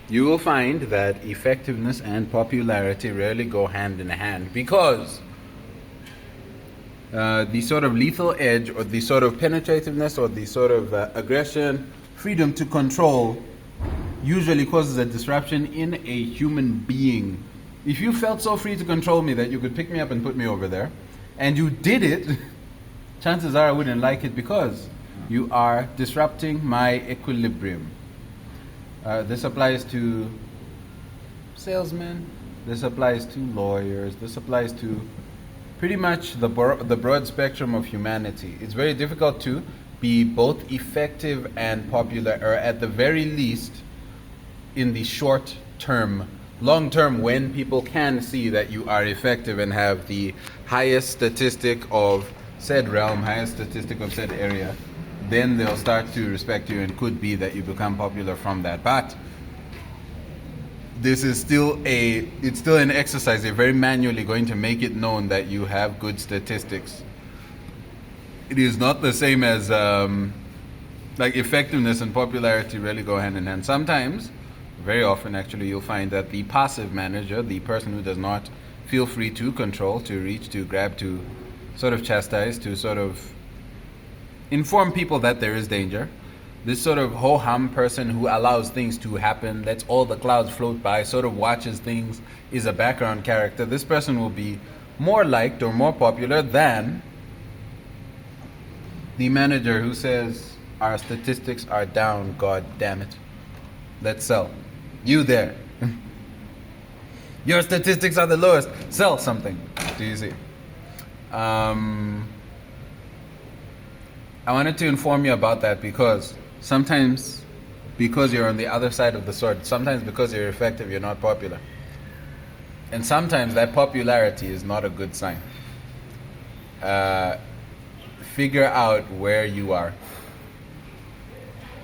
you will find that effectiveness and popularity rarely go hand in hand, because the sort of lethal edge, or the sort of penetrativeness, or the sort of aggression, freedom to control, usually causes a disruption in a human being. If you felt so free to control me that you could pick me up and put me over there, and you did it, chances are I wouldn't like it, because you are disrupting my equilibrium. This applies to salesmen, this applies to lawyers, this applies to pretty much the broad spectrum of humanity. It's very difficult to be both effective and popular, or at the very least, in the short term. Long term, when people can see that you are effective and have the highest statistic of said realm, highest statistic of said area, then they'll start to respect you, and could be that you become popular from that. But this is still it's still an exercise. You're very manually going to make it known that you have good statistics. It is not the same as like effectiveness and popularity really go hand in hand. Sometimes, very often actually, you'll find that the passive manager, the person who does not feel free to control, to reach, to grab, to sort of chastise, to sort of inform people that there is danger, this sort of ho-hum person who allows things to happen, lets all the clouds float by, sort of watches things, is a background character, this person will be more liked or more popular than the manager who says, our statistics are down, god damn it, let's sell. You there. Your statistics are the lowest, sell something. Do you see? I wanted to inform you about that, because sometimes, because you're on the other side of the sword, sometimes because you're effective, you're not popular. And sometimes that popularity is not a good sign. Figure out where you are,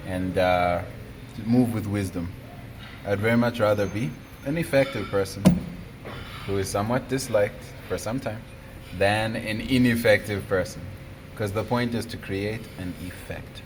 and move with wisdom. I'd very much rather be an effective person who is somewhat disliked for some time than an ineffective person, because the point is to create an effect.